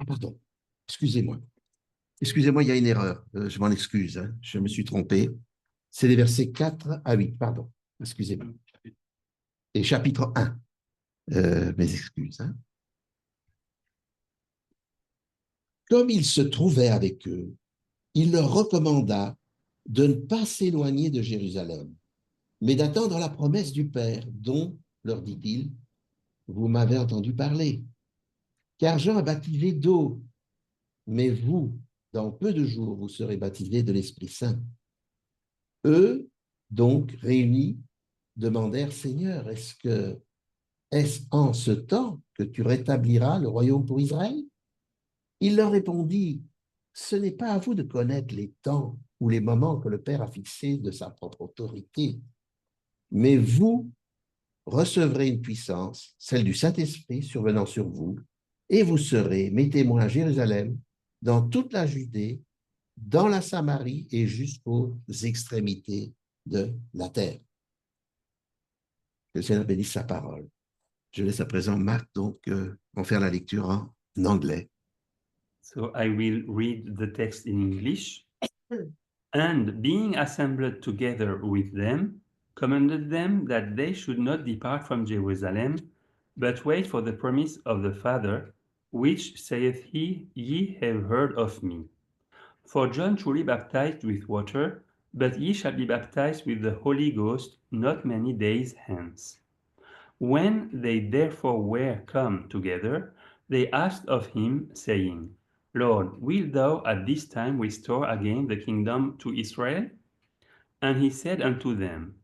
pardon, excusez-moi. Excusez-moi, il y a une erreur. Je m'en excuse, hein, je me suis trompé. C'est les versets 4 à 8, pardon. Excusez-moi. Et chapitre 1. Mes excuses. Hein. Comme il se trouvait avec eux, il leur recommanda de ne pas s'éloigner de Jérusalem, mais d'attendre la promesse du Père, dont, leur dit-il, vous m'avez entendu parler. Car Jean a baptisé d'eau, mais vous, dans peu de jours, vous serez baptisés de l'Esprit Saint. Eux, donc, réunis, demandèrent, Seigneur, est-ce en ce temps que tu rétabliras le royaume pour Israël? Il leur répondit, ce n'est pas à vous de connaître les temps ou les moments que le Père a fixés de sa propre autorité, mais vous recevrez une puissance, celle du Saint-Esprit survenant sur vous, et vous serez mes témoins à Jérusalem, dans toute la Judée, dans la Samarie et jusqu'aux extrémités de la terre. Que le Seigneur bénisse sa parole. Je laisse à présent Marc donc en faire la lecture en anglais. So I will read the text in English. And being assembled together with them, commanded them that they should not depart from Jerusalem, but wait for the promise of the Father, which saith he, Ye have heard of me. For John truly baptized with water, but ye shall be baptized with the Holy Ghost not many days hence. When they therefore were come together, they asked of him, saying, Lord, wilt thou at this time restore again the kingdom to Israel? And he said unto them,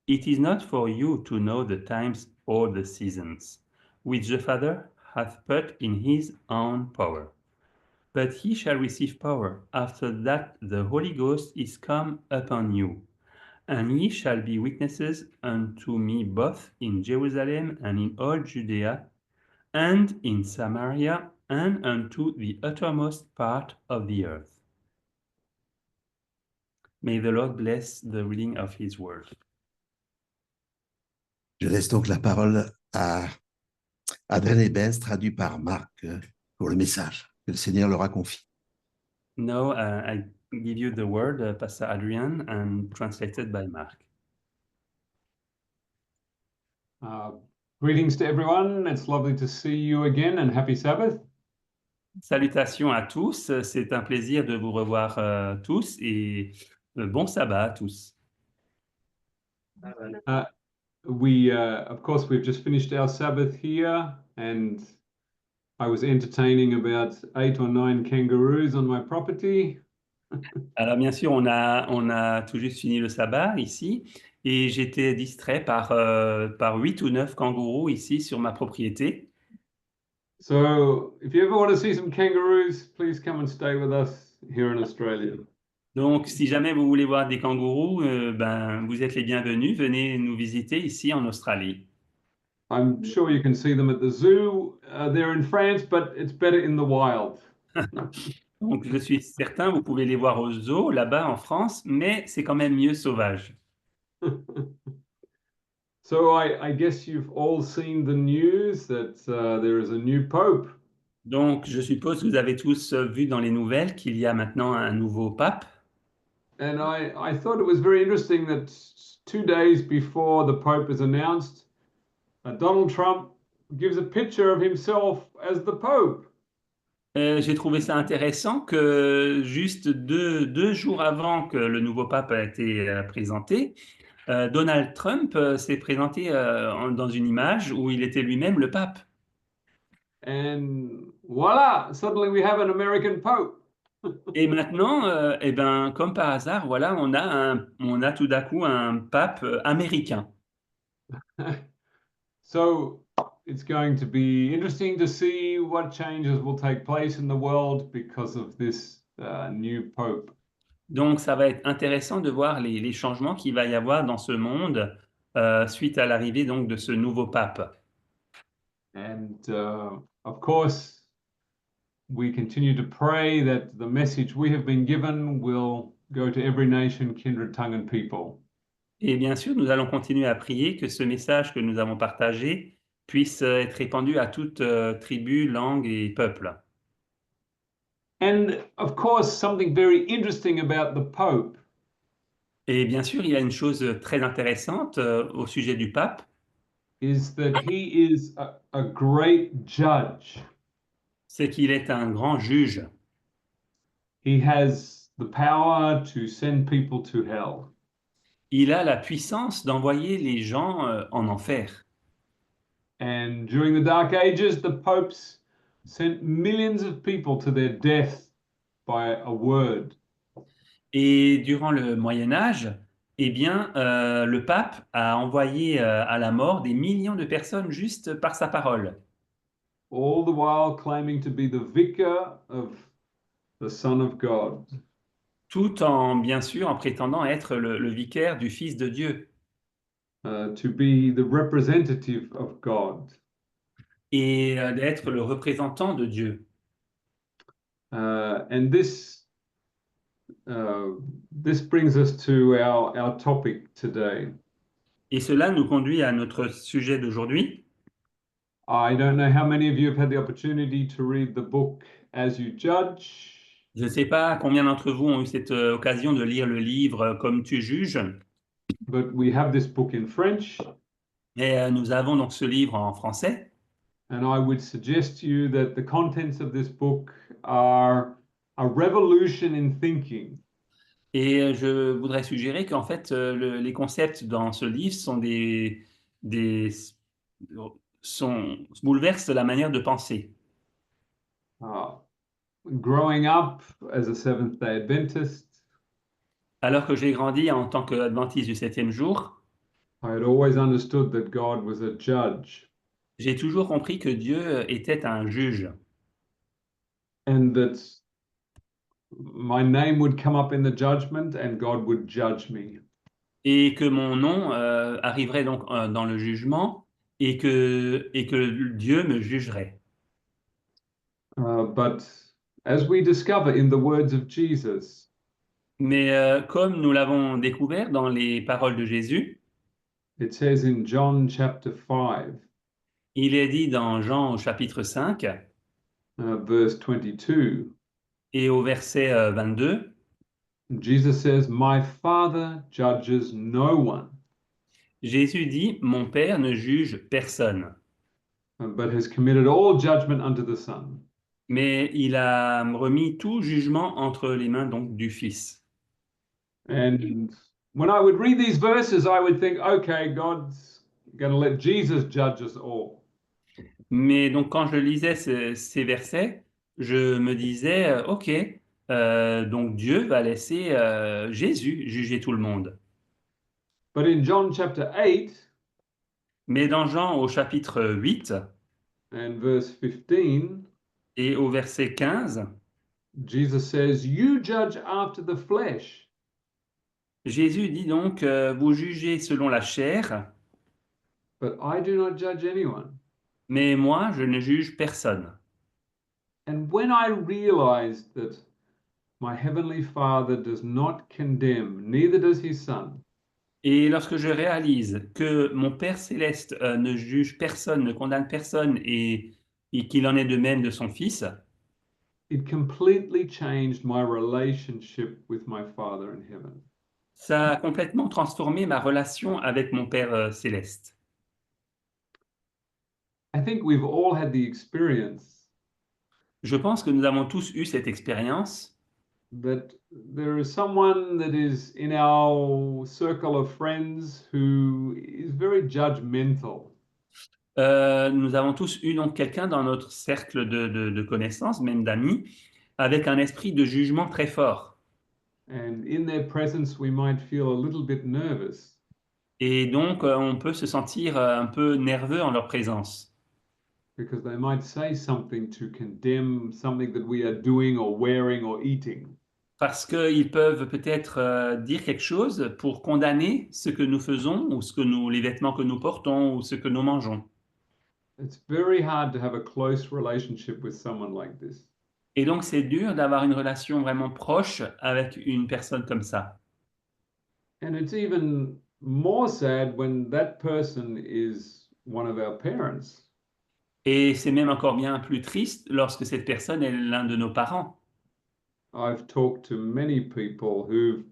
It is not for you to know the times or the seasons, which the Father hath put in his own power. But ye shall receive power after that the Holy Ghost is come upon you. And ye shall be witnesses unto me both in Jerusalem and in all Judea and in Samaria and unto the uttermost part of the earth. May the Lord bless the reading of his word. Je laisse donc la parole à Adrien Benz, traduit par Marc, pour le message que le Seigneur leur a confié. Now I give you the word, Pastor Adrian, and translated by Mark. Greetings to everyone. It's lovely to see you again and happy Sabbath. Salutations à tous, c'est un plaisir de vous revoir tous et bon sabbat à tous. Of course, we've just finished our Sabbath here, and I was entertaining about 8 or 9 kangaroos on my property. Alors bien sûr, on a tout juste fini le sabbat ici et j'étais distrait par 8 ou 9 kangourous ici sur ma propriété. So if you ever want to see some kangaroos, please come and stay with us here in Australia. Donc si jamais vous voulez voir des kangourous, ben, vous êtes les bienvenus, venez nous visiter ici en Australie. I'm sure you can see them at the zoo. They're in France, but it's better in the wild. Donc je suis certain, vous pouvez les voir au zoo là-bas en France, mais c'est quand même mieux sauvage. So I guess you've all seen the news that there is a new pope. Donc je suppose que vous avez tous vu dans les nouvelles qu'il y a maintenant un nouveau pape. And I thought it was very interesting that 2 days before the Pope is announced, Donald Trump gives a picture of himself as the Pope. J'ai trouvé ça intéressant que juste deux jours avant que le nouveau pape a été présenté, Donald Trump s'est présenté dans une image où il était lui-même le pape. And voila, suddenly we have an American Pope. Et maintenant, eh ben, comme par hasard, voilà, on a tout d'un coup un pape américain. So it's going to be interesting to see what changes will take place in the world because of this new Pope. Donc, ça va être intéressant de voir les changements qu'il va y avoir dans ce monde suite à l'arrivée donc de ce nouveau pape. And of course, we continue to pray that the message we have been given will go to every nation, kindred, tongue, and people. Et bien sûr, nous allons continuer à prier que ce message que nous avons partagé puisse être répandu à toute tribu, langue et peuple. And of course, something very interesting about the Pope Et bien sûr, il y a une chose très intéressante au sujet du pape, is that he is a great judge. c'est qu'il est un grand juge. He has the power to send people to hell. Il a la puissance d'envoyer les gens en enfer. And during the Dark Ages, the popes sent millions of people to their death by a word. Et durant le Moyen Âge, eh bien, le pape a envoyé à la mort des millions de personnes juste par sa parole, All the while claiming to be the vicar of the Son of God. tout en, bien sûr, en prétendant être le vicaire du Fils de Dieu To be the representative of God. et d'être le représentant de Dieu. And this brings us to our topic today. Et cela nous conduit à notre sujet d'aujourd'hui. I don't know how many of you have had the opportunity to read the book As You Judge. Je ne sais pas combien d'entre vous ont eu cette occasion de lire le livre Comme tu juges, But we have this book in French, et nous avons donc ce livre en français. and I would suggest to you that the contents of this book are a revolution in thinking. Et je voudrais suggérer qu'en fait, les concepts dans ce livre des, bouleversent la manière de penser. Growing up as a Seventh-day Adventist, Alors que j'ai grandi en tant qu'adventiste du 7e jour, I had always understood that God was a judge, j'ai toujours compris que Dieu était un juge and that my name would come up in the judgment and God would judge me. et que mon nom arriverait donc dans le jugement et que Dieu me jugerait. But as we discover in the words of Jesus, Mais comme nous l'avons découvert dans les paroles de Jésus, it says in John chapter 5, il est dit dans Jean au chapitre 5 verse 22, et au verset 22, Jesus says, My Father judges no one, Jésus dit, Mon Père ne juge personne, but has committed all judgment unto the Son. mais il a remis tout jugement entre les mains donc du Fils. And when I would read these verses, I would think, okay, God's going to let Jesus judge us all. Mais donc quand je lisais ces versets, je me disais, OK, donc Dieu va laisser Jésus juger tout le monde. But in John chapter 8 Mais dans Jean au chapitre 8 and verse 15, et au verset 15, Jesus says, You judge after the flesh, Jésus dit donc, vous jugez selon la chair, but I do not judge anyone. mais moi, je ne juge personne. And when I realized that my heavenly Father does not condemn, neither does his Son, Et lorsque je réalise que mon Père céleste ne juge personne, ne condamne personne et qu'il en est de même de son Fils, it completely changed my relationship with my Father in heaven. ça a complètement transformé ma relation avec mon Père céleste. I think we've all had the experience Je pense que nous avons tous eu cette expérience that there is someone that is in our circle of friends who is very judgmental. nous avons tous eu donc quelqu'un dans notre cercle de connaissances, même d'amis, avec un esprit de jugement très fort. And in their presence, we might feel a little bit nervous. Et donc, on peut se sentir un peu nerveux en leur présence. Because they might say something to condemn something that we are doing or wearing or eating. Parce qu'ils peuvent peut-être dire quelque chose pour condamner ce que nous faisons ou les vêtements que nous portons ou ce que nous mangeons. It's very hard to have a close relationship with someone like this. Et donc, c'est dur d'avoir une relation vraiment proche avec une personne comme ça. And it's even more sad when that person is one of our parents. Et c'est même encore bien plus triste lorsque cette personne est l'un de nos parents. I've talked to many people who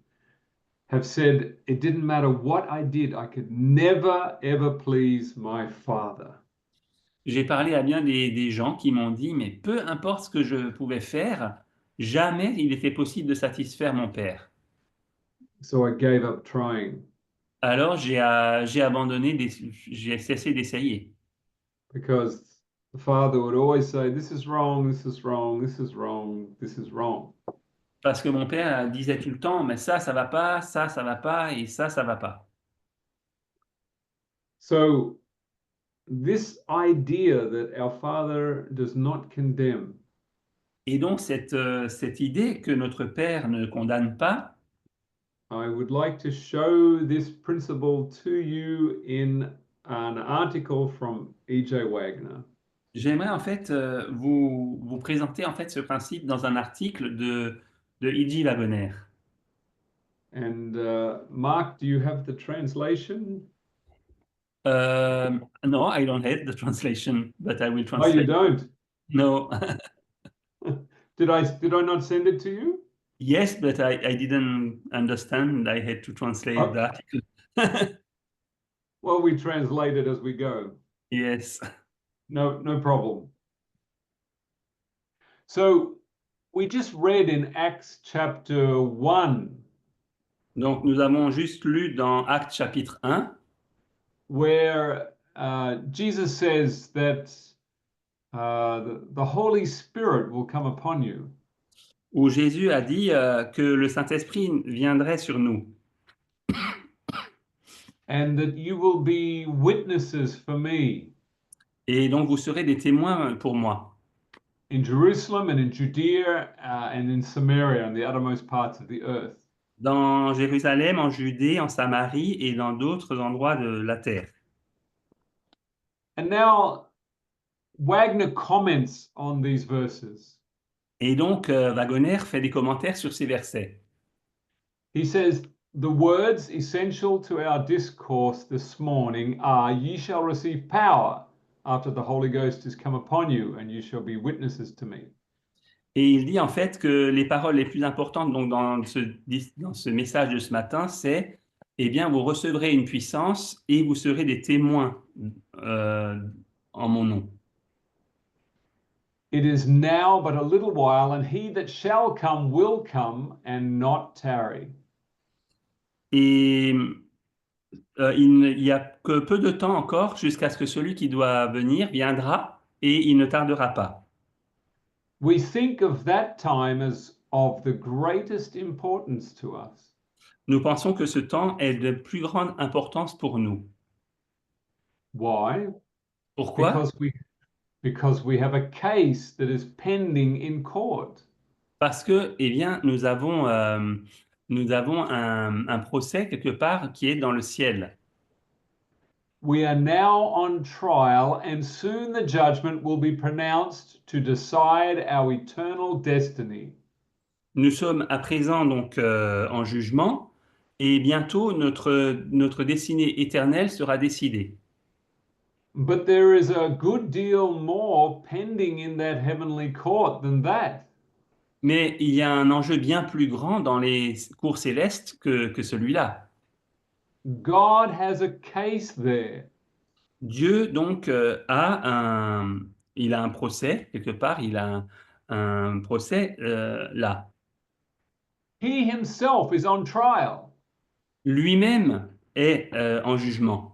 have said it didn't matter what I did, I could never ever please my father. J'ai parlé à bien des gens qui m'ont dit, mais peu importe ce que je pouvais faire, jamais il était possible de satisfaire mon père. So I gave up trying Alors j'ai abandonné, j'ai cessé d'essayer. because the father would always say, this is wrong, this is wrong, this is wrong, this is wrong. Parce que mon père disait tout le temps, mais ça va pas, ça va pas, et ça va pas. So this idea that our father does not condemn Et donc cette idée que notre père ne condamne pas, I would like to show this principle to you in an article from E.J. Wagner. j'aimerais en fait vous présenter en fait ce principe dans un article de E.J. Wagoner. And Mark, do you have the translation? No, I don't have the translation, but I will Oh, you translate. don't? No. Did I not send it to you? Yes, but I didn't understand. I had to translate Oh. the article. Well, we translate it as we go. Yes. No problem. So we just read in Acts chapter 1 Donc nous avons juste lu dans Actes chapitre 1 where Jesus says that the Holy Spirit will come upon you. où Jésus a dit que le Saint-Esprit viendrait sur nous And that you will be witnesses for me et donc vous serez des témoins pour moi in Jerusalem and in Judea and in Samaria and the uttermost parts of the earth. dans Jérusalem, en Judée, en Samarie et dans d'autres endroits de la terre. And now Wagner comments on these verses. Et donc Wagoner fait des commentaires sur ces versets. He says, the words essential to our discourse this morning are, ye shall receive power after the Holy Ghost has come upon you, and you shall be witnesses to me. Et il dit en fait que les paroles les plus importantes donc dans ce message de ce matin, c'est eh bien vous recevrez une puissance et vous serez des témoins en mon nom. It is now but a little while, and he that shall come will come and not tarry. Et il y a que peu de temps encore jusqu'à ce que celui qui doit venir viendra et il ne tardera pas. We think of that time as of the greatest importance to us. Nous pensons que ce temps est de plus grande importance pour nous. Why? Pourquoi? Because we have a case that is pending in court. Parce que, eh bien, nous avons un procès quelque part qui est dans le ciel. We are now on trial, and soon the judgment will be pronounced to decide our eternal destiny. Nous sommes à présent donc en jugement et bientôt notre destinée éternelle sera décidée. But there is a good deal more pending in that heavenly court than that. Mais il y a un enjeu bien plus grand dans les cours célestes que celui-là. God has a case there. Dieu donc il a un procès quelque part, il a un procès là. He himself is on trial. Lui-même est en jugement.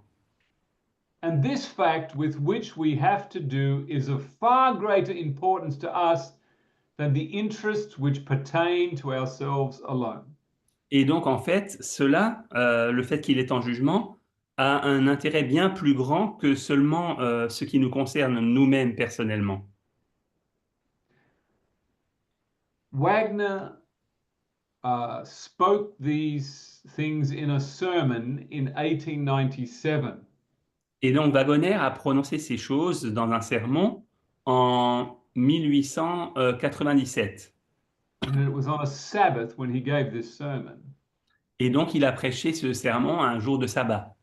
And this fact with which we have to do is of far greater importance to us than the interests which pertain to ourselves alone. Et donc en fait, le fait qu'il est en jugement, a un intérêt bien plus grand que seulement ce qui nous concerne nous-mêmes personnellement. Wagner spoke these things in a sermon in 1897. Et donc Wagoner a prononcé ces choses dans un sermon en 1897. And it was on a Sabbath when he gave this sermon. Et donc il a prêché ce sermon un jour de sabbat.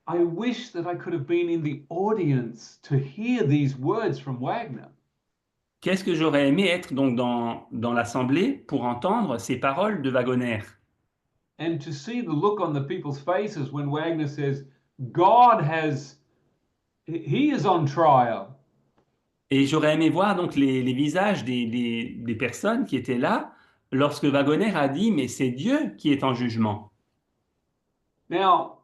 I wish that I could have been in the audience to hear these words from Wagner. qu'est-ce que j'aurais aimé être donc dans l'assemblée pour entendre ces paroles de Wagoner and to see the look on the people's faces when Wagner says, God has, he is on trial. et j'aurais aimé voir donc les visages des personnes qui étaient là lorsque Wagoner a dit mais c'est Dieu qui est en jugement. Now,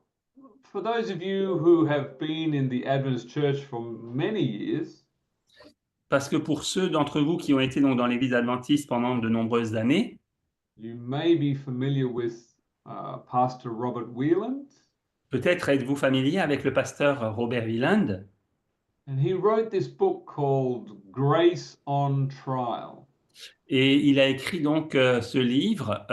for those of you who have been in the Adventist church for many years, Parce que pour ceux d'entre vous qui ont été donc dans l'Église adventiste pendant de nombreuses années, you may be familiar with Pastor Robert Wieland. peut-être êtes-vous familier avec le pasteur Robert Wieland. And he wrote this book called Grace on Trial. Et il a écrit donc ce livre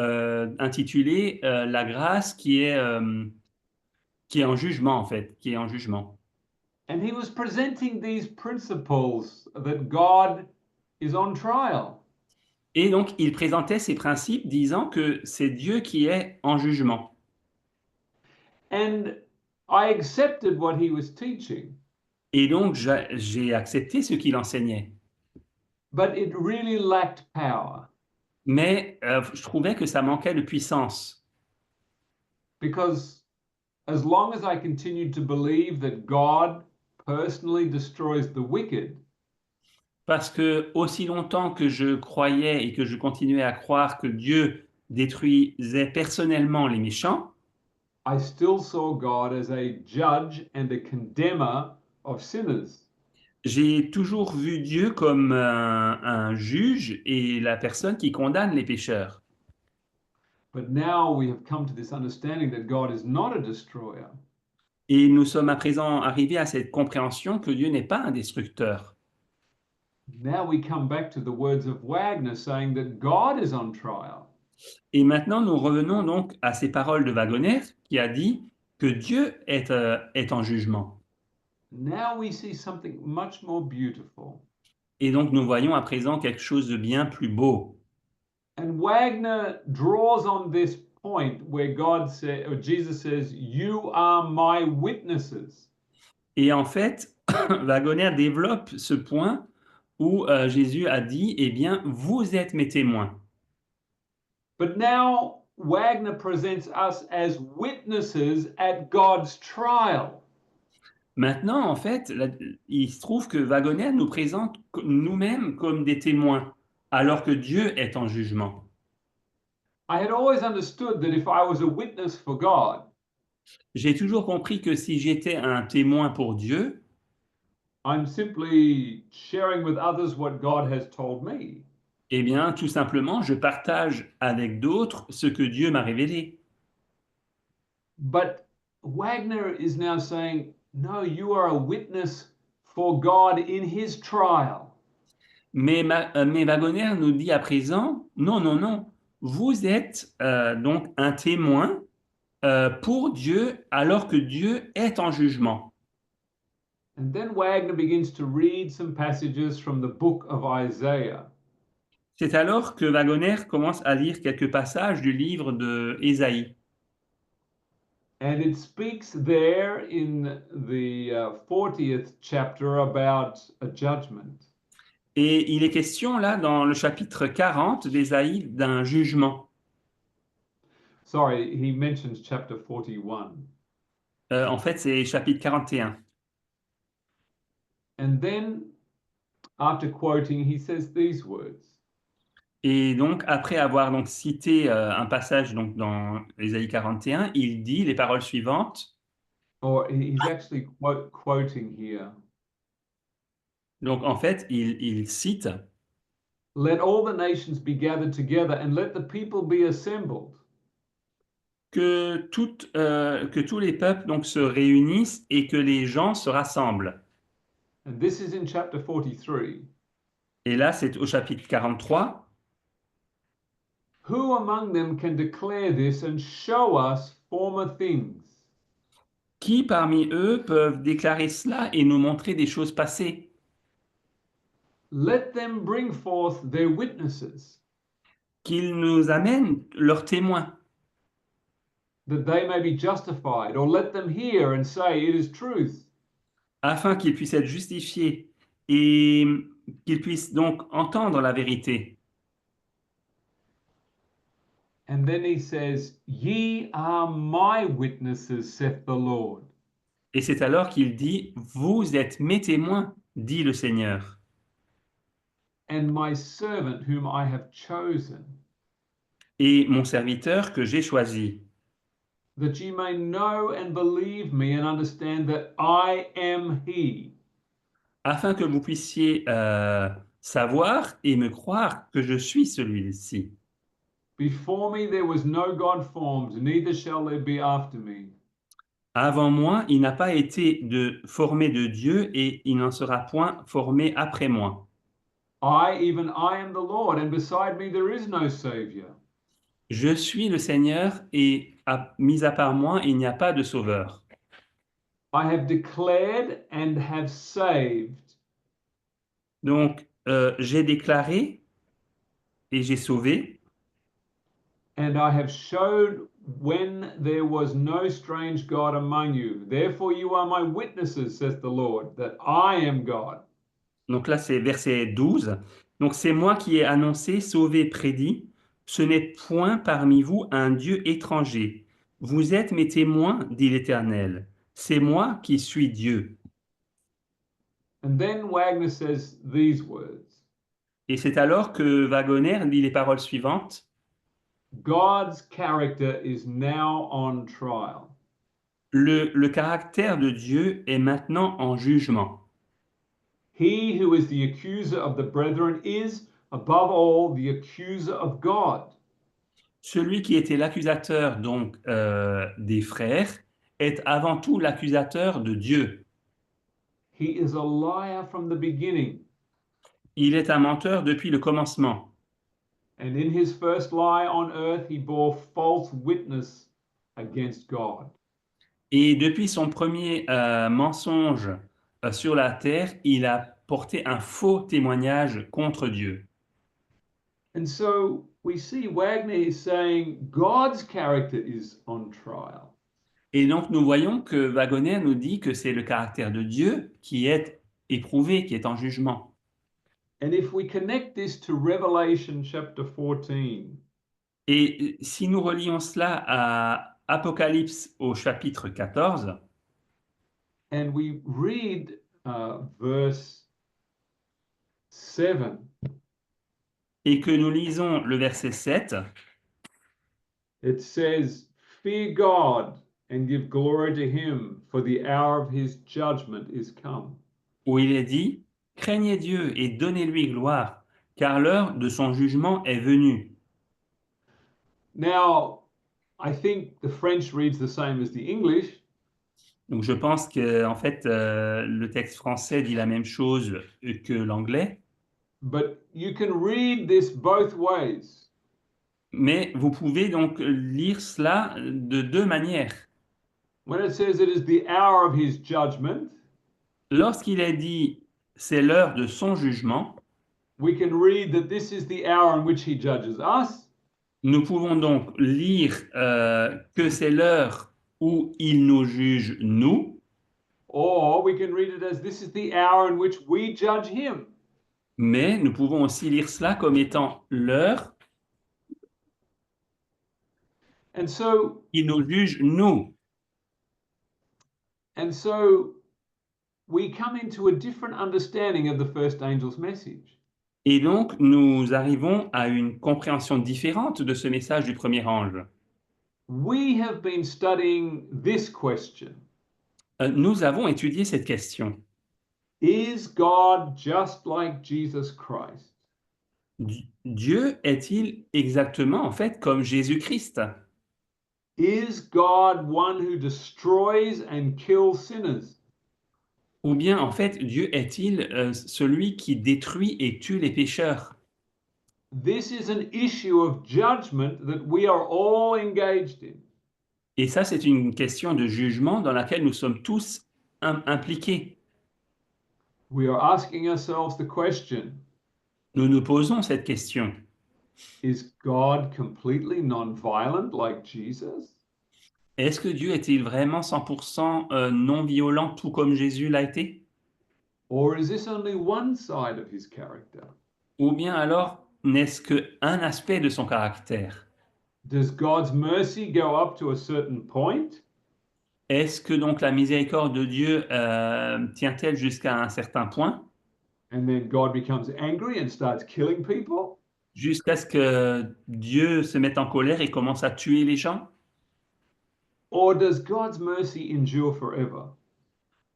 intitulé La grâce qui est en jugement en fait, qui est en jugement. And he was presenting these principles that God is on trial. Et donc il présentait ces principes disant que c'est Dieu qui est en jugement. And I accepted what he was teaching, Et donc j'ai accepté ce qu'il enseignait. but it really lacked power Mais je trouvais que ça manquait de puissance. because as long as I continued to believe that God personally destroys the wicked, Parce que aussi longtemps que je croyais et que je continuais à croire que Dieu détruisait personnellement les méchants, I still saw God as a judge and a condemner of sinners. j'ai toujours vu Dieu comme un juge et la personne qui condamne les pécheurs. But now we have come to this understanding that God is not a destroyer. Et nous sommes à présent arrivés à cette compréhension que Dieu n'est pas un destructeur. Now we come back to the words of Wagner saying that God is on trial. Et maintenant, nous revenons donc à ces paroles de Wagoner qui a dit que Dieu est en jugement. Now we see something much more beautiful. Et donc, nous voyons à présent quelque chose de bien plus beau. And Wagner draws on this point where God said, or Jesus says, "You are my witnesses." Et en fait, Wagoner développe ce point où Jésus a dit, eh bien, vous êtes mes témoins. But now Wagner presents us as witnesses at God's trial. Maintenant, en fait, il se trouve que Wagoner nous présente nous-mêmes comme des témoins, alors que Dieu est en jugement. I had always understood that if I was a witness for God, J'ai toujours compris que si j'étais un témoin pour Dieu, I'm simply sharing with others what God has told me. eh bien, tout simplement, je partage avec d'autres ce que Dieu m'a révélé. But Wagner is now saying, no, you are a witness for God in his trial. Mais Wagoner nous dit à présent, non, non, non, vous êtes donc un témoin pour Dieu alors que Dieu est en jugement. And then Wagner begins to read some passages from the book of Isaiah. C'est alors que Wagoner commence à lire quelques passages du livre de Ésaïe. And it speaks there in the 40th chapter about a judgment. Et il est question là dans le chapitre 40 d'Ésaïe d'un jugement. Sorry, he mentions chapter 41. En fait, c'est chapitre 41. And then, after quoting, he says these words. Et donc, après avoir donc cité un passage donc, dans Ésaïe 41, il dit les paroles suivantes. Or he's actually quoting here. Donc, en fait, il cite « Let all the nations be gathered together and let the people be assembled. que tous les peuples donc, se réunissent et que les gens se rassemblent. » And this is in chapter 43. Et là, c'est au chapitre 43. Who among them can declare this and show us former things? Qui parmi eux peuvent déclarer cela et nous montrer des choses passées? Let them bring forth their witnesses, Qu'ils nous amènent leurs témoins, that they may be justified, or let them hear and say, it is truth. afin qu'ils puissent être justifiés et qu'ils puissent donc entendre la vérité. And then he says, Ye are my witnesses, saith the Lord. Et c'est alors qu'il dit, vous êtes mes témoins, dit le Seigneur, And my servant whom I have chosen, et mon serviteur que j'ai choisi, that ye may know and believe me and understand that I am he. afin que vous puissiez savoir et me croire que je suis celui-ci. Before me there was no God formed, neither shall there be after me. Avant moi, il n'a pas été formé de Dieu et il n'en sera point formé après moi. Even I am the Lord, and beside me there is no Savior. Je suis le Seigneur et mis à part moi, il n'y a pas de sauveur. I have declared and have saved. Donc, j'ai déclaré et j'ai sauvé, And I have showed when there was no strange God among you. Therefore you are my witnesses, says the Lord, that I am God. donc là c'est verset 12. Donc c'est moi qui ai annoncé, sauvé, prédit. Ce n'est point parmi vous un Dieu étranger. Vous êtes mes témoins, dit l'Éternel. C'est moi qui suis Dieu. And then Wagner says these words. Et c'est alors que Wagoner dit les paroles suivantes. God's character is now on trial. Le caractère de Dieu est maintenant en jugement. He who is the accuser of the brethren is, above all, the accuser of God. Celui qui était l'accusateur donc des frères est avant tout l'accusateur de Dieu. He is a liar from the beginning. Il est un menteur depuis le commencement. And in his first lie on earth, he bore false witness against God. Et depuis son premier mensonge sur la terre, il a porté un faux témoignage contre Dieu. And so we see Wagner is saying God's character is on trial. Et donc nous voyons que Wagoner nous dit que c'est le caractère de Dieu qui est éprouvé, qui est en jugement. And if we connect this to Revelation chapter 14, Et si nous relions cela à Apocalypse au chapitre 14, and we read verse 7, et que nous lisons le verset 7, it says, Fear God and give glory to him, for the hour of his judgment is come. où il est dit « Craignez Dieu et donnez-lui gloire, car l'heure de son jugement est venue. » Now, I think the French reads the same as the English. Donc je pense que en fait le texte français dit la même chose que l'anglais, But you can read this both ways. mais vous pouvez donc lire cela de deux manières. When it says it is the hour of his judgment, Lorsqu'il est dit c'est l'heure de son jugement, we can read that this is the hour in which he judges us. nous pouvons donc lire que c'est l'heure où il nous juge nous, Or we can read it as this is the hour in which we judge him. mais nous pouvons aussi lire cela comme étant l'heure And so, il nous juge nous. We come into a different understanding of the first angel's message. Et donc, nous arrivons à une compréhension différente de ce message du premier ange. We have been studying this question. Nous avons étudié cette question. Is God just like Jesus Christ? Dieu est-il exactement, en fait, comme Jésus-Christ? Is God one who destroys and kills sinners? Ou bien, en fait, Dieu est-il celui qui détruit et tue les pécheurs? This is an issue of judgment that we are all engaged in. Et ça, c'est une question de jugement dans laquelle nous sommes tous impliqués. We are asking ourselves the question, Nous nous posons cette question. is God completely non-violent like Jesus? Est-ce que Dieu est-il vraiment 100% non violent, tout comme Jésus l'a été? Or is this only one side of his character? Ou bien alors, n'est-ce qu'un aspect de son caractère? Does God's mercy go up to a certain point? Est-ce que donc la miséricorde de Dieu tient-elle jusqu'à un certain point, And then God becomes angry and starts killing people? jusqu'à ce que Dieu se mette en colère et commence à tuer les gens? Or does God's mercy endure forever?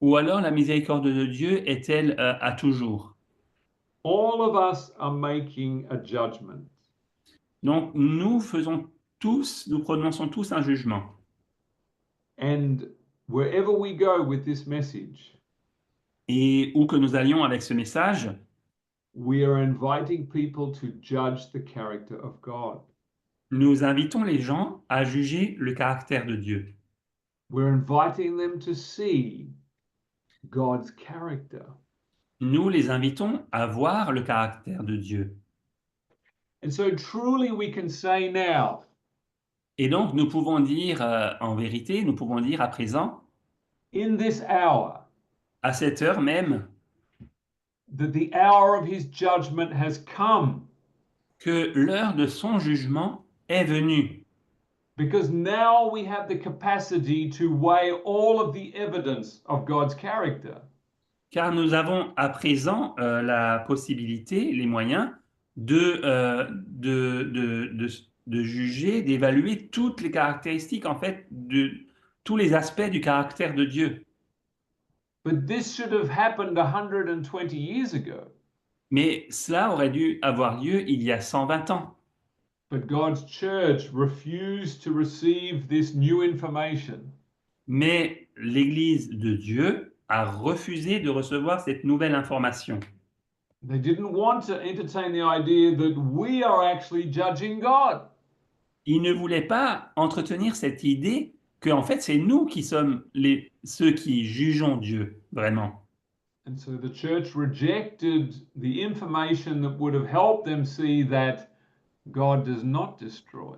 Ou alors la miséricorde de Dieu est-elle à toujours? All of us are making a judgment. Donc nous prononçons tous un jugement. And wherever we go with this message, Et où que nous allions avec ce message, we are inviting people to judge the character of God. nous invitons les gens à juger le caractère de Dieu. We're inviting them to see God's character. Nous les invitons à voir le caractère de Dieu. And so truly we can say now, Et donc nous pouvons dire en vérité, nous pouvons dire à présent, in this hour, à cette heure même, that the hour of his judgment has come. que l'heure de son jugement est venue. Because now we have the capacity to weigh all of the evidence of God's character. Car nous avons à présent la possibilité, les moyens de juger, d'évaluer toutes les caractéristiques, en fait, de tous les aspects du caractère de Dieu. But this should have happened 120 years ago. Mais cela aurait dû avoir lieu il y a 120 ans. But God's church refused to receive this new information. Mais l'Église de Dieu a refusé de recevoir cette nouvelle information. They didn't want to entertain the idea that we are actually judging God. Ils ne voulaient pas entretenir cette idée que, en fait, c'est nous qui sommes ceux qui jugeons Dieu, vraiment. And so the church rejected the information that would have helped them see that God does not destroy.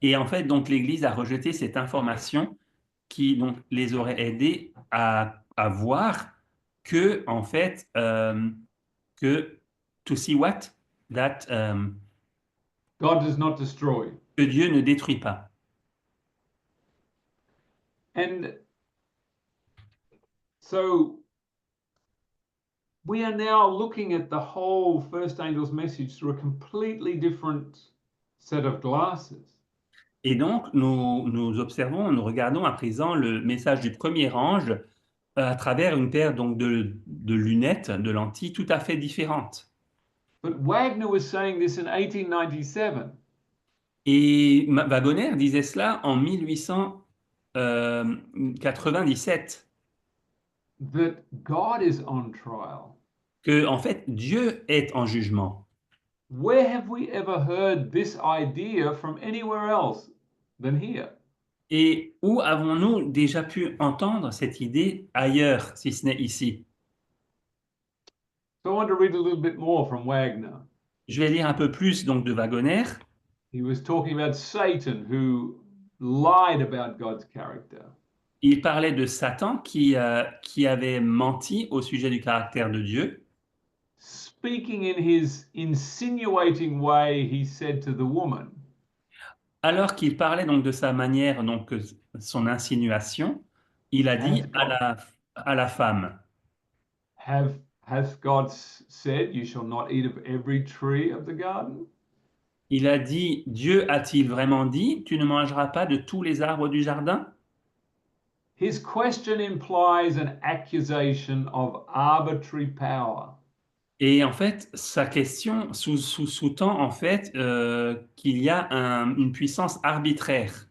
Et en fait, donc, l'Église a rejeté cette information qui donc, les aurait aidés à voir que, en fait, que to see what? That, God does not destroy. que Dieu ne détruit pas. And so we are now looking at the whole first angel's message through a completely different set of glasses. Et donc, nous observons, nous regardons à présent le message du premier ange à travers une paire donc, de lunettes, de lentilles tout à fait différentes. But Wagner was saying this in 1897. Et Wagoner disait cela en 1897, That God is on trial. que en fait Dieu est en jugement. Where have we ever heard this idea from anywhere else than here? Et où avons-nous déjà pu entendre cette idée ailleurs, si ce n'est ici? So I want to read a little bit more from Wagner. Je vais lire un peu plus donc de Wagoner. He was talking about Satan who lied about God's character. Il parlait de Satan qui avait menti au sujet du caractère de Dieu. Speaking in his insinuating way, he said to the woman, Alors qu'il parlait donc de sa manière, donc son insinuation, il a dit à la femme, Hath God said, you shall not eat of every tree of the garden? il a dit, Dieu a-t-il vraiment dit, tu ne mangeras pas de tous les arbres du jardin? His question implies an accusation of arbitrary power. Et en fait, sa question sous-tend en fait qu'il y a une puissance arbitraire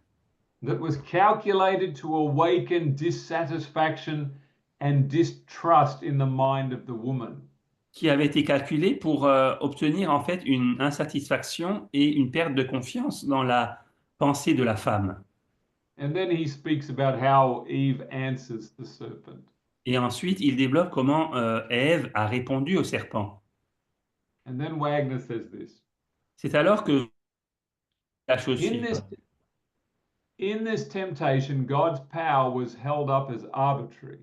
That was calculated to awaken dissatisfaction and distrust in the mind of the woman. qui avait été calculée pour obtenir en fait une insatisfaction et une perte de confiance dans la pensée de la femme. And then he speaks about how Eve answers the serpent. Et ensuite, il développe comment Ève a répondu au serpent. And then Wagner says this. C'est alors que la chose suivante. In this temptation, God's power was held up as arbitrary.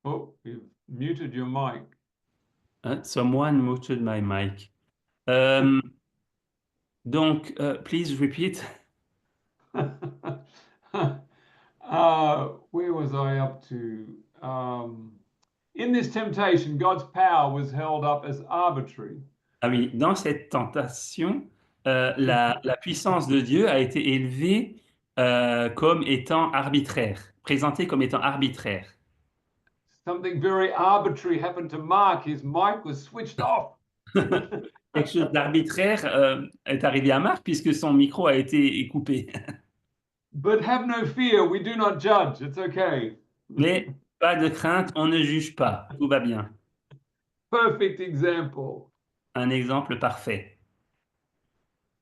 Oh, you've muted your mic. Someone muted my mic. Donc, please repeat. Where was I up to? In this temptation, God's power was held up as arbitrary. Ah oui, dans cette tentation, la puissance de Dieu a été élevée comme étant arbitraire, présentée comme étant arbitraire. Something very arbitrary happened to Mark. His mic was switched off. Quelque chose d'arbitraire est arrivé à Marc puisque son micro a été coupé. But have no fear, we do not judge. It's okay. Mais pas de crainte, on ne juge pas, tout va bien. Perfect example. Un exemple parfait.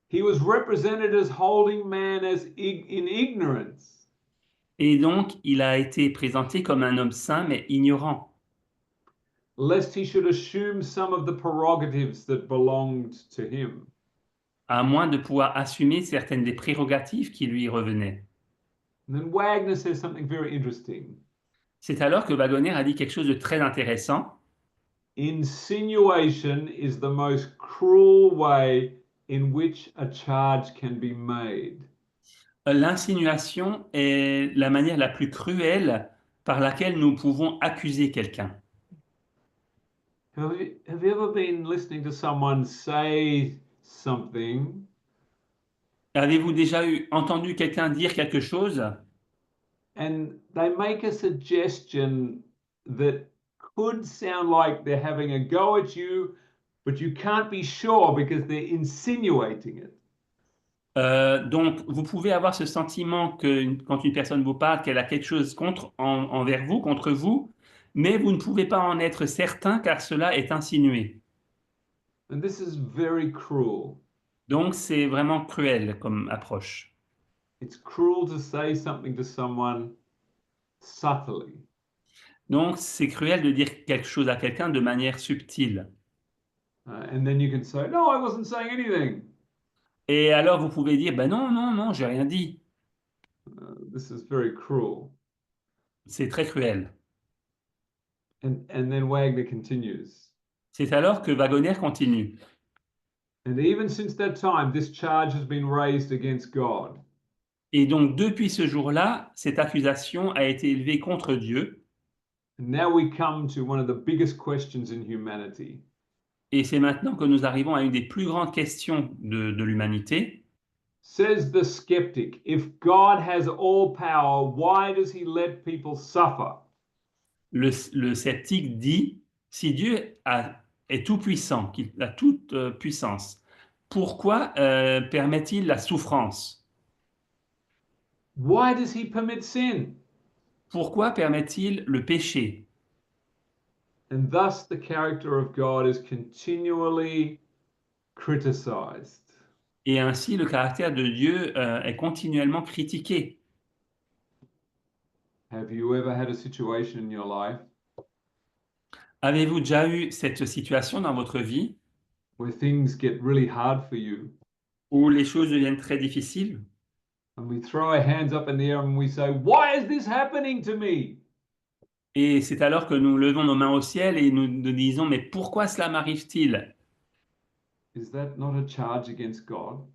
He was represented as holding man as in ignorance. Et donc, il a été présenté comme un homme saint mais ignorant, Lest he should assume some of the prerogatives that belonged to him. à moins de pouvoir assumer certaines des prérogatives qui lui revenaient. And then Wagner says something very interesting. C'est alors que Wagner a dit quelque chose de très intéressant. Insinuation is the most cruel way in which a charge can be made. L'insinuation est la manière la plus cruelle par laquelle nous pouvons accuser quelqu'un. Have you ever been listening to someone say something Avez-vous déjà entendu quelqu'un dire quelque chose and they make a suggestion that could sound like they're having a go at you, but you can't be sure because they're insinuating it? Donc, vous pouvez avoir ce sentiment que quand une personne vous parle, qu'elle a quelque chose envers vous, contre vous, mais vous ne pouvez pas en être certain car cela est insinué. And this is very cruel. Donc, c'est vraiment cruel comme approche. It's cruel to say something to someone subtly. Donc, c'est cruel de dire quelque chose à quelqu'un de manière subtile. And then you can say, no, I wasn't saying anything. Et alors, vous pouvez dire, ben non, non, non, j'ai rien dit. This is very cruel. C'est très cruel. And then Wagner continues. C'est alors que Wagner continue. And even since that time, this charge has been raised against God. Et donc, depuis ce jour-là, cette accusation a été élevée contre Dieu. And now we come to one of the biggest questions in humanity. Et c'est maintenant que nous arrivons à une des plus grandes questions de l'humanité. Says the skeptic, if God has all power, why does he let people suffer? Le sceptique dit, si Dieu est tout-puissant, qu'il a toute puissance, pourquoi permet-il la souffrance? Why does he permit sin? Pourquoi permet-il le péché? And thus the character of God is continually criticized. Et ainsi, le caractère de Dieu est continuellement critiqué. Have you ever had a situation in your life Avez-vous déjà eu cette situation dans votre vie where things get really hard for you? où les choses deviennent très difficiles? And we throw our hands up in the air and we say, why is this happening to me? Et c'est alors que nous levons nos mains au ciel et nous disons, mais pourquoi cela m'arrive-t-il? Is that not a charge against God?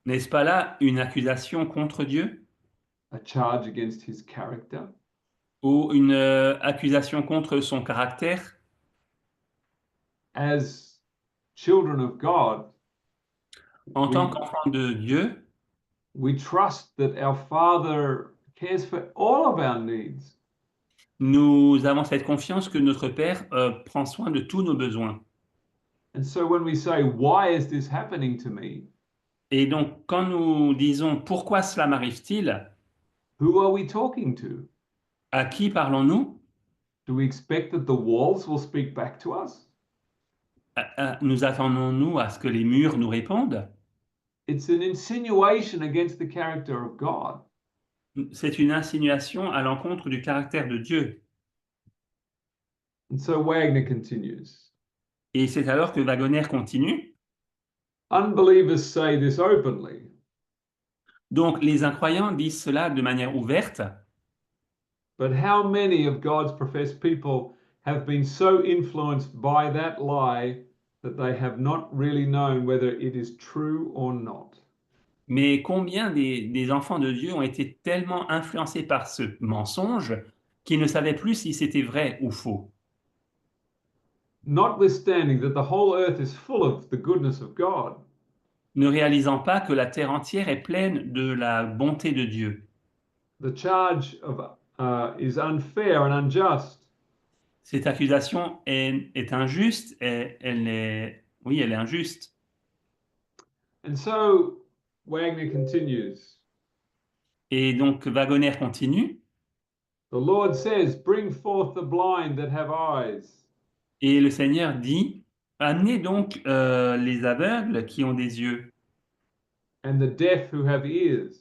N'est-ce pas là une accusation contre Dieu? A charge against his character? Ou une accusation contre son caractère? As children of God, En tant qu'enfant de Dieu, we trust that our Father cares for all of our needs. nous avons cette confiance que notre Père prend soin de tous nos besoins. And so when we say, why is this happening to me? Et donc, quand nous disons « Pourquoi cela m'arrive-t-il » Who are we talking to? à qui parlons-nous? Do we expect that the walls will speak back to us? Nous attendons-nous à ce que les murs nous répondent? It's an insinuation against the character of God. C'est une insinuation à l'encontre du caractère de Dieu. And so Wagner continues. Et c'est alors que Wagner continue. Unbelievers say this openly. Donc, les incroyants disent cela de manière ouverte. But how many of God's professed people have been so influenced by that lie that they have not really known whether it is true or not. Mais combien des enfants de Dieu ont été tellement influencés par ce mensonge qu'ils ne savaient plus si c'était vrai ou faux? Notwithstanding that the whole earth is full of the goodness of God, Ne réalisant pas que la terre entière est pleine de la bonté de Dieu. the charge is unfair and unjust. Cette accusation est injuste, oui, elle est injuste. And so Wagner continues. Et donc Wagoner continue, The Lord says, "Bring forth the blind that have eyes, et le Seigneur dit, amenez donc les aveugles qui ont des yeux, and the deaf who have ears.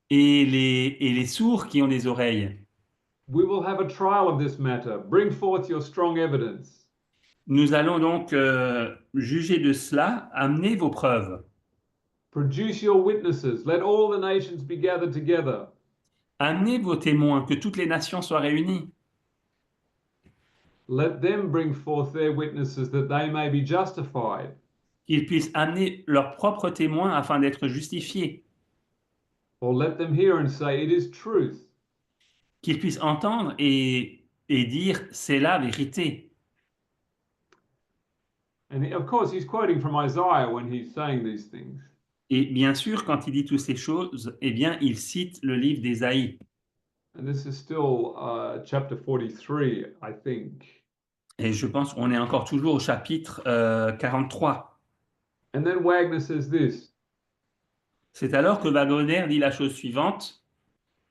et les sourds qui ont des oreilles. We will have a trial of this matter. Bring forth your strong evidence." Nous allons donc juger de cela, amenez vos preuves. Produce your witnesses. Let all the nations be gathered together. Amenez vos témoins, que toutes les nations soient réunies. Let them bring forth their witnesses that they may be justified. Qu'ils puissent amener leurs propres témoins afin d'être justifiés. Or let them hear and say, "It is truth." Qu'ils puissent entendre et dire, c'est la vérité. And of course, he's quoting from Isaiah when he's saying these things. Et bien sûr, quand il dit toutes ces choses, eh bien, il cite le livre d'Ésaïe. And this is still chapter 43, I think. Et je pense qu'on est encore toujours au chapitre 43. And then Wagner says this. C'est alors que Wagoner dit la chose suivante.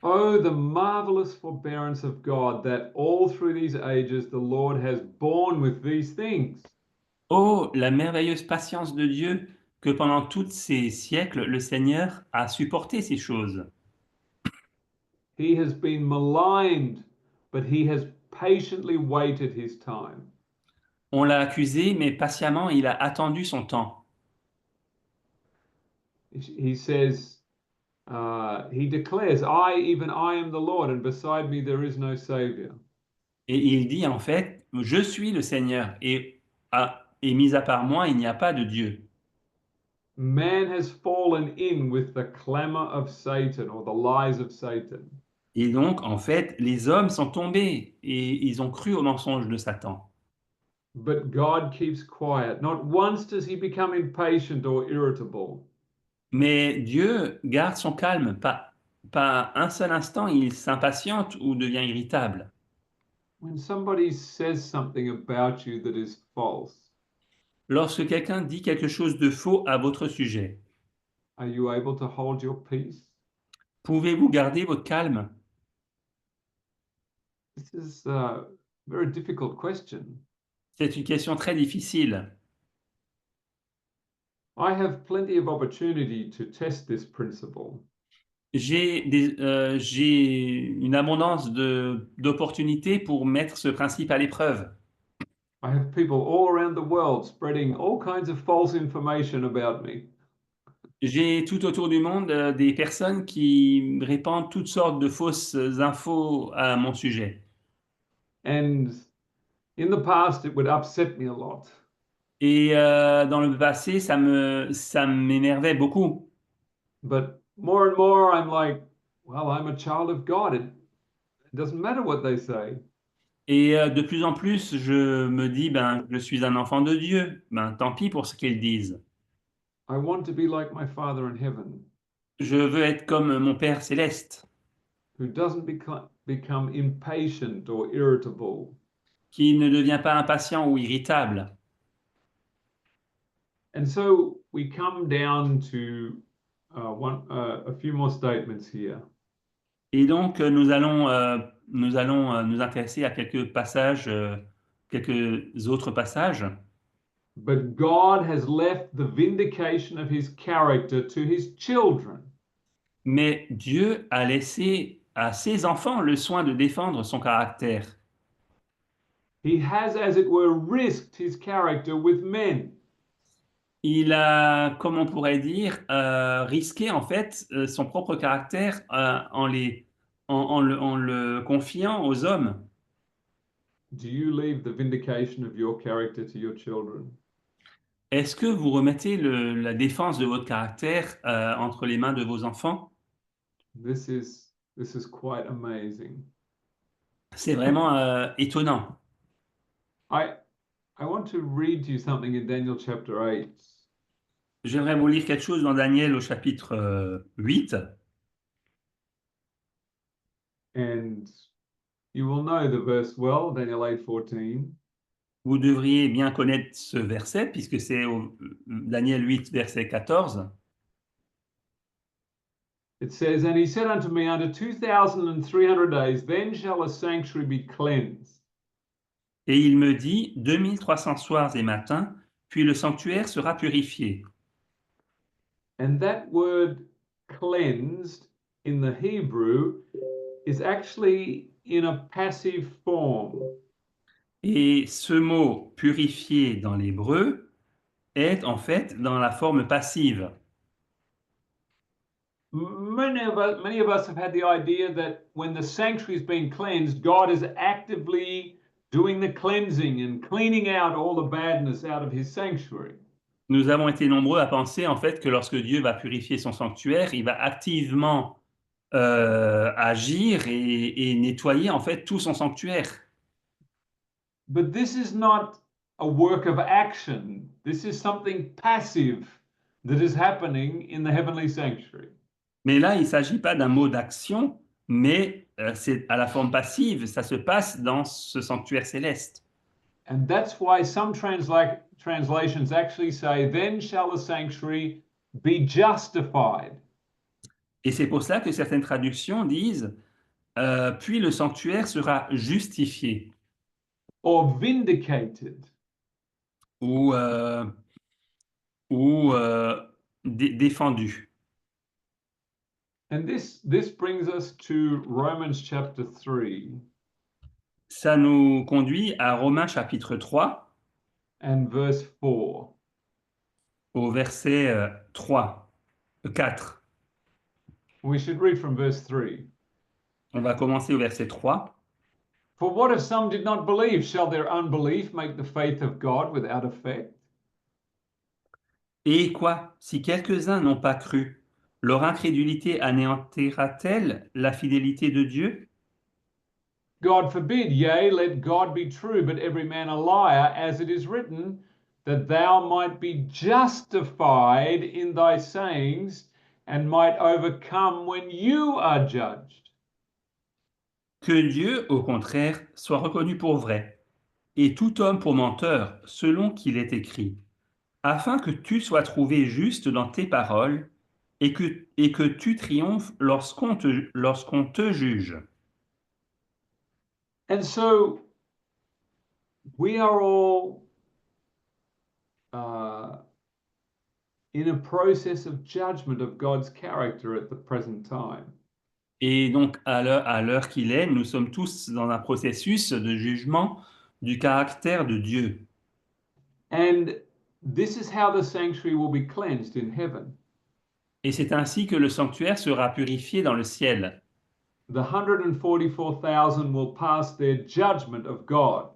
Oh, the marvelous forbearance of God, that all through these ages the Lord has borne with these things. Oh, la merveilleuse patience de Dieu, que pendant tous ces siècles, le Seigneur a supporté ces choses. He has been maligned, but he has patiently waited his time. On l'a accusé, mais patiemment, il a attendu son temps. He says, he declares, even I am the Lord, and beside me there is no Savior. Et il dit en fait, je suis le Seigneur, et mis à part moi, il n'y a pas de Dieu. Man has fallen in with the clamor of Satan or the lies of Satan. Et donc, en fait, les hommes sont tombés et ils ont cru au mensonge de Satan. But God keeps quiet. Not once does he become impatient or irritable. Mais Dieu garde son calme, pas un seul instant il s'impatiente ou devient irritable. When somebody says something about you that is false, Lorsque quelqu'un dit quelque chose de faux à votre sujet, are you able to hold your peace? pouvez-vous garder votre calme? This is a very difficult question. C'est une question très difficile. I have plenty of opportunity to test this principle. J'ai une abondance d'opportunités pour mettre ce principe à l'épreuve. I have people all around the world spreading all kinds of false information about me. J'ai tout autour du monde des personnes qui répandent toutes sortes de fausses infos à mon sujet. And in the past, it would upset me a lot. Et dans le passé, ça m'énervait beaucoup. But more and more, I'm like, well, I'm a child of God. It doesn't matter what they say. Et de plus en plus, je me dis, ben, je suis un enfant de Dieu. Ben, tant pis pour ce qu'ils disent. I want to be like my Father in heaven, Je veux être comme mon Père céleste, who doesn't become impatient or irritable. qui ne devient pas impatient ou irritable. And so we come down to a few more statements here. Et donc, nous allons nous intéresser à quelques passages, quelques autres passages. But God has left the vindication of his character to his children. Mais Dieu a laissé à ses enfants le soin de défendre son caractère. He has, as it were, risked his character with men. Il a, comme on pourrait dire, risqué en fait son propre caractère en le confiant aux hommes. do you leave the vindication of your character to your children? Est-ce que vous remettez la défense de votre caractère entre les mains de vos enfants? This is quite amazing. C'est vraiment étonnant. I want to read you something in Daniel chapter 8. J'aimerais vous lire quelque chose dans Daniel au chapitre 8. And you will know the verse well, Daniel 8:14. Vous devriez bien connaître ce verset puisque c'est Daniel 8, verset 14. It says, "And he said unto me, Unto 2,300 days, then shall a sanctuary be cleansed." Et il me dit, 2300 soirs et matins, puis le sanctuaire sera purifié. And that word cleansed in the Hebrew is actually in a passive form. Et ce mot purifié dans l'hébreu est en fait dans la forme passive. Many of us have had the idea that when the sanctuary is being cleansed, God is actively doing the cleansing and cleaning out all the badness out of his sanctuary. Nous avons été nombreux à penser en fait que lorsque Dieu va purifier son sanctuaire, il va activement agir et nettoyer en fait tout son sanctuaire. But this is not a work of action. This is something passive that is happening in the heavenly sanctuary. Mais là, il ne s'agit pas d'un mot d'action, mais c'est à la forme passive, ça se passe dans ce sanctuaire céleste. And that's why some translations actually say, "Then shall the sanctuary be justified." Et c'est pour ça que certaines traductions disent puis le sanctuaire sera justifié Or vindicated. ou, défendu. And this brings us to Romans chapter 3 Ça nous conduit à Romains chapitre 3, and verse 4. au verset 4. We should read from verse 3. On va commencer au verset 3. For what if some did not believe? Shall their unbelief make the faith of God without effect? Et quoi, si quelques-uns n'ont pas cru, leur incrédulité anéantira-t-elle la fidélité de Dieu? God forbid, yea, let God be true, but every man a liar, as it is written, that thou might be justified in thy sayings and might overcome when you are judged. Que Dieu, au contraire, soit reconnu pour vrai, et tout homme pour menteur, selon qu'il est écrit, afin que tu sois trouvé juste dans tes paroles, et que tu triomphes lorsqu'on te juge. And so we are all in a process of judgment of God's character at the present time. Et donc, à l'heure qu'il est, nous sommes tous dans un processus de jugement du caractère de Dieu. And this is how the sanctuary will be cleansed in heaven. Et c'est ainsi que le sanctuaire sera purifié dans le ciel. The 144,000 will pass their judgment of God.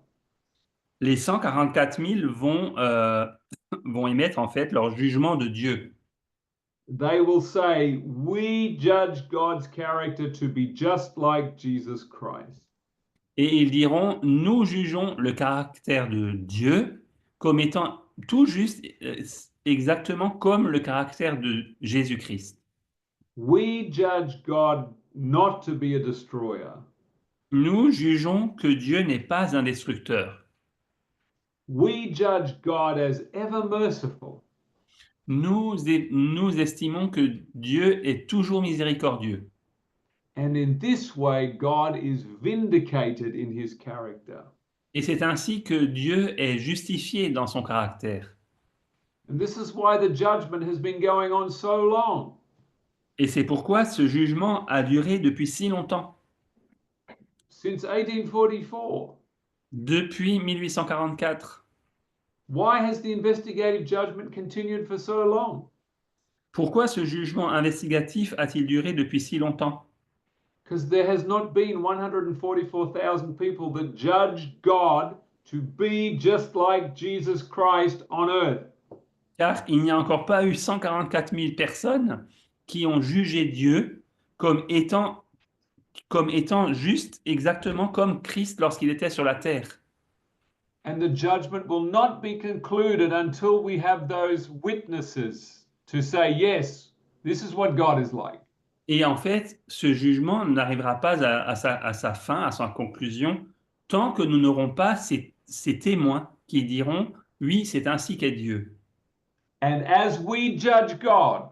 Les 144 000 vont émettre en fait leur jugement de Dieu. They will say, "We judge God's character to be just like Jesus Christ." Et ils diront, nous jugeons le caractère de Dieu comme étant tout juste, exactement comme le caractère de Jésus-Christ. We judge God not to be a destroyer. Nous jugeons que Dieu n'est pas un destructeur. We judge God as ever merciful. Nous estimons que Dieu est toujours miséricordieux. And in this way, God is vindicated in his character. Et c'est ainsi que Dieu est justifié dans son caractère. And this is why the judgment has been going on so long. Et c'est pourquoi ce jugement a duré depuis si longtemps. Since 1844. Depuis 1844. Why has the investigative judgment continued for so long? Pourquoi ce jugement investigatif a-t-il duré depuis si longtemps? Because there has not been 144,000 people that judged God to be just like Jesus Christ on earth. Car il n'y a encore pas eu 144 000 personnes qui ont jugé Dieu comme étant juste exactement comme Christ lorsqu'il était sur la terre. And the judgment will not be concluded until we have those witnesses to say, yes, this is what God is like. Et en fait, ce jugement n'arrivera pas à sa fin, à sa conclusion, tant que nous n'aurons pas ces témoins qui diront, oui, c'est ainsi qu'est Dieu. And as we judge God,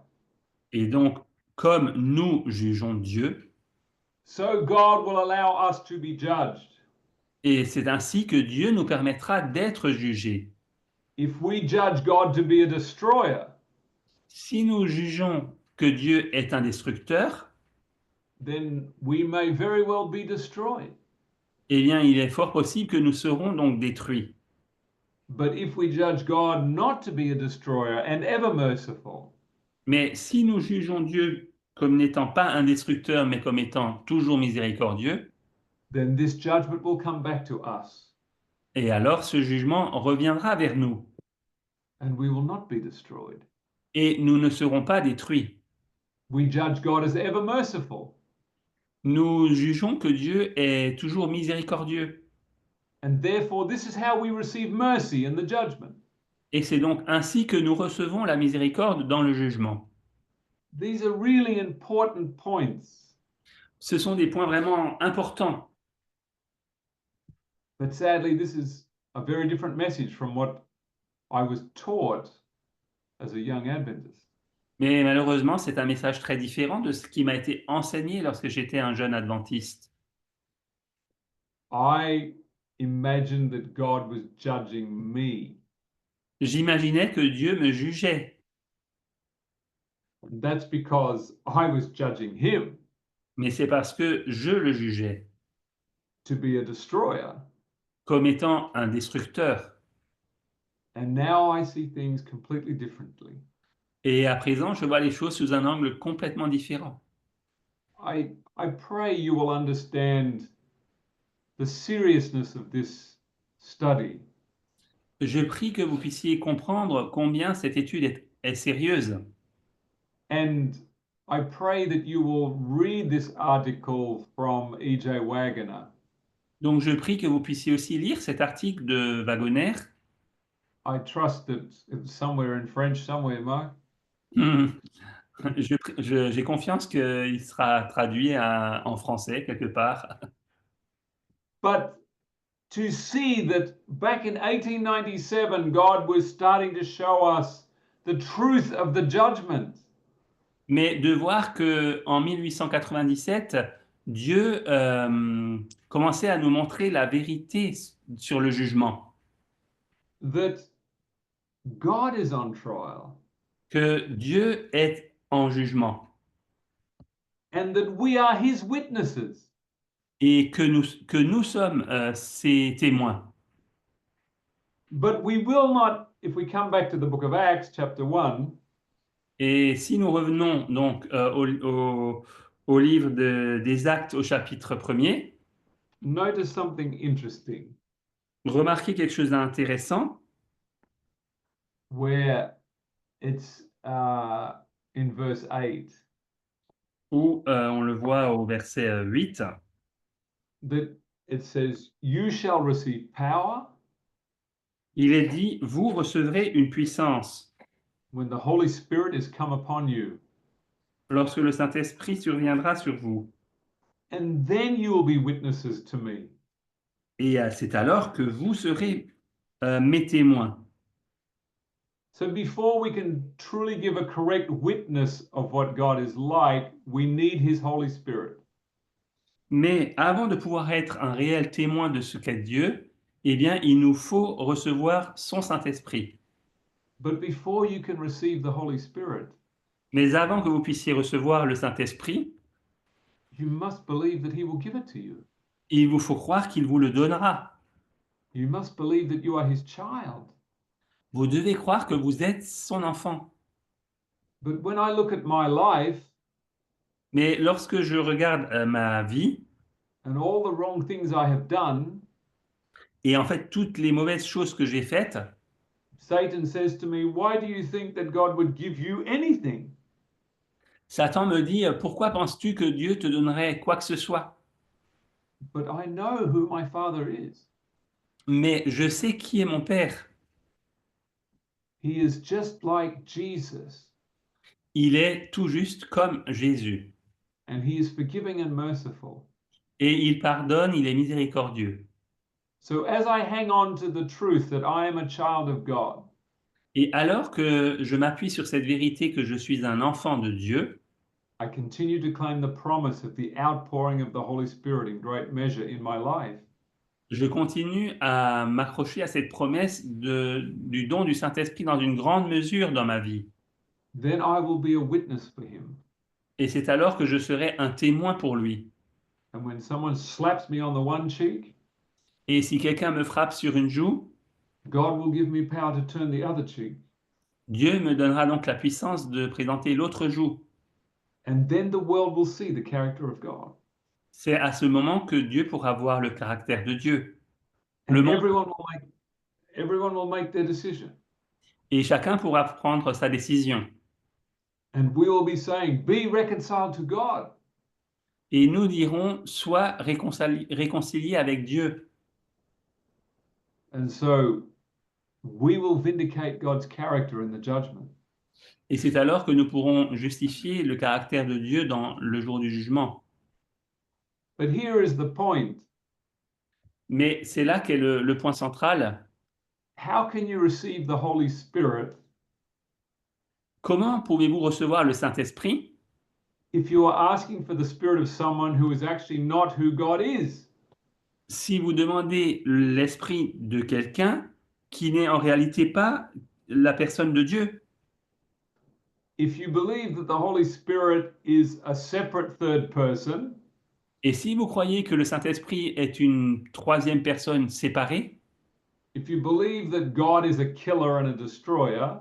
Et donc, comme nous jugeons Dieu, so God will allow us to be judged. et c'est ainsi que Dieu nous permettra d'être jugés. If we judge God to be a destroyer, Si nous jugeons que Dieu est un destructeur, then we may very well be destroyed. eh bien, il est fort possible que nous serons donc détruits. But if we judge God not to be a destroyer and ever merciful, Mais si nous jugeons Dieu comme n'étant pas un destructeur, mais comme étant toujours miséricordieux, then this judgment will come back to us et alors ce jugement reviendra vers nous, and we will not be destroyed. et nous ne serons pas détruits. We judge God as ever merciful, Nous jugeons que Dieu est toujours miséricordieux, and therefore this is how we receive mercy in the judgment. et c'est donc ainsi que nous recevons la miséricorde dans le jugement. These are really important points, Ce sont des points vraiment importants. but sadly this is a very different message from what I was taught as a young Adventist. Mais malheureusement, c'est un message très différent de ce qui m'a été enseigné lorsque j'étais un jeune adventiste. I imagined that God was judging me. J'imaginais que Dieu me jugeait, And that's because I was judging him mais c'est parce que je le jugeais to be a destroyer. comme étant un destructeur. And now I see things completely differently. Et à présent, je vois les choses sous un angle complètement différent. I pray you will understand the seriousness of this study. Je prie que vous puissiez comprendre combien cette étude est sérieuse. And I pray that you will read this article from E.J. Waggoner. Donc je prie que vous puissiez aussi lire cet article de Wagoner. I trust that it's somewhere in French, somewhere, Mark. J'ai confiance qu'il sera traduit en français quelque part. But to see that back in 1897, God was starting to show us the truth of the judgment. Mais de voir qu'en 1897, Dieu commençait à nous montrer la vérité sur le jugement. That God is on trial. Que Dieu est en jugement. And that we are his witnesses. Et que nous sommes ses témoins. But we will not, if we come back to the book of Acts, chapter 1, Et si nous revenons donc au livre des Actes au chapitre 1er, notice something interesting remarquez quelque chose d'intéressant where it's in verse 8 où on le voit au verset 8, that it says, You shall receive power il est dit, vous recevrez une puissance when the Holy Spirit is come upon you. lorsque le Saint-Esprit surviendra sur vous. And then you will be witnesses to me. Et c'est alors que vous serez mes témoins. So before we can truly give a correct witness of what God is like, we need his Holy Spirit. Mais avant de pouvoir être un réel témoin de ce qu'est Dieu, eh bien, il nous faut recevoir son Saint-Esprit. But before you can receive the Holy Spirit, Mais avant que vous puissiez recevoir le Saint-Esprit, you must believe that he will give it to you. il vous faut croire qu'il vous le donnera. You must believe that you are his child. Vous devez croire que vous êtes son enfant. But when I look at my life, Mais lorsque je regarde ma vie, and all the wrong things I have done, et en fait toutes les mauvaises choses que j'ai faites, Satan says to me, "Why do you think that God would give you anything?" Satan me dit, pourquoi penses-tu que Dieu te donnerait quoi que ce soit? But I know who my Father is. Mais je sais qui est mon Père. He is just like Jesus, Il est tout juste comme Jésus. and he is forgiving and merciful. Et il pardonne, il est miséricordieux. So as I hang on to the truth that I am a child of God, Et alors que je m'appuie sur cette vérité que je suis un enfant de Dieu, I continue to claim the promise of the outpouring of the Holy Spirit in great measure in my life. je continue à m'accrocher à cette promesse du don du Saint-Esprit dans une grande mesure dans ma vie. Then I will be a witness for him. Et c'est alors que je serai un témoin pour lui. And when someone slaps me on the one cheek, Et si quelqu'un me frappe sur une joue, God will give me power to turn the other cheek. Dieu me donnera donc la puissance de présenter l'autre joue. And then the world will see the character of God. C'est à ce moment que Dieu pourra voir le caractère de Dieu. Le And monde, everyone will make their decision. et chacun pourra prendre sa décision. And we will be saying, "Be reconciled to God." Et nous dirons, sois réconcilié avec Dieu. And so we will vindicate God's character in the judgment. Et c'est alors que nous pourrons justifier le caractère de Dieu dans le jour du jugement. But here is the point. Mais c'est là qu'est le point central. How can you receive the Holy Spirit Comment pouvez-vous recevoir le Saint-Esprit if you are asking for the spirit of someone who is actually not who God is? si vous demandez l'esprit de quelqu'un qui n'est en réalité pas la personne de Dieu? If you believe that the Holy Spirit is a separate third person, Et si vous croyez que le Saint-Esprit est une troisième personne séparée, if you believe that God is a killer and a destroyer,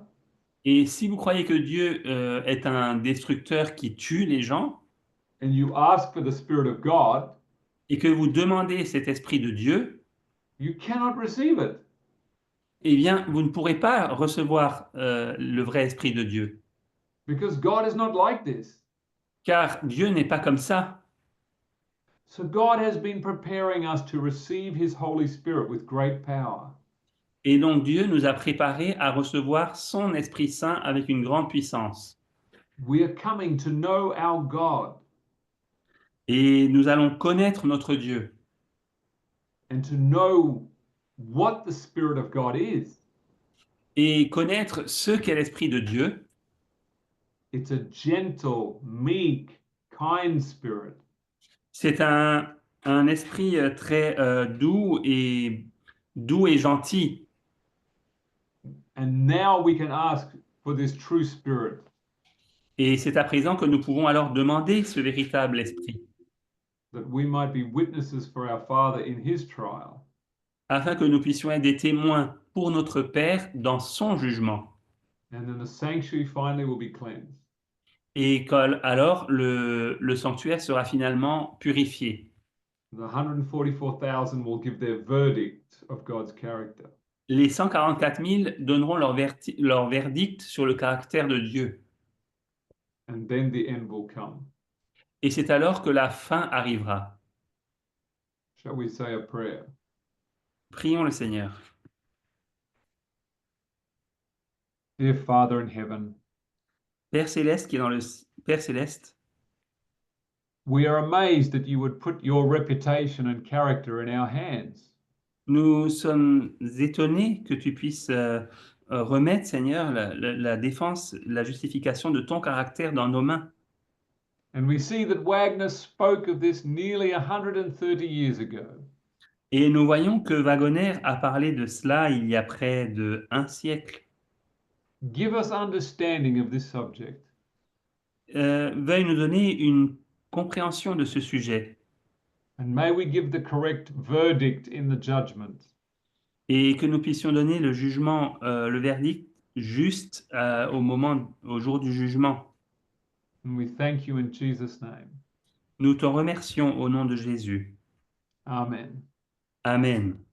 et si vous croyez que Dieu est un destructeur qui tue les gens, and you ask for the Spirit of God, et que vous demandez cet Esprit de Dieu, you cannot receive it. eh bien, vous ne pourrez pas recevoir le vrai Esprit de Dieu. Because God is not like this. Car Dieu n'est pas comme ça. So God has been preparing us to receive his Holy Spirit with great power. Et donc Dieu nous a préparés à recevoir son Esprit Saint avec une grande puissance. We are coming to know our God Et nous allons connaître notre Dieu and to know what the Spirit of God is. et connaître ce qu'est l'Esprit de Dieu. It's a gentle, meek, kind spirit. C'est un esprit très doux et gentil. And now we can ask for this true spirit. Et c'est à présent que nous pouvons alors demander ce véritable esprit, That we might be witnesses for our Father in his trial. afin que nous puissions être des témoins pour notre Père dans son jugement. And then the sanctuary finally will be cleansed. Et alors le sanctuaire sera finalement purifié. The 144,000 will give their verdict of God's character. Les 144 000 donneront leur verdict sur le caractère de Dieu. And then the end will come. Et c'est alors que la fin arrivera. Shall we say a prayer? Prions le Seigneur. Dear Father in heaven, Père céleste qui est dans le Père céleste, we are amazed that you would put your reputation and character in our hands. nous sommes étonnés que tu puisses remettre, Seigneur, la défense, la justification de ton caractère dans nos mains. And we see that Wagner spoke of this nearly 130 years ago. Et nous voyons que Wagoner a parlé de cela il y a près d'1 siècle. Give us understanding of this subject. Veuille nous donner une compréhension de ce sujet. And may we give the correct verdict in the judgment. Et que nous puissions donner le jugement, le verdict juste au jour du jugement. And we thank you in Jesus' name. Nous te remercions au nom de Jésus. Amen. Amen.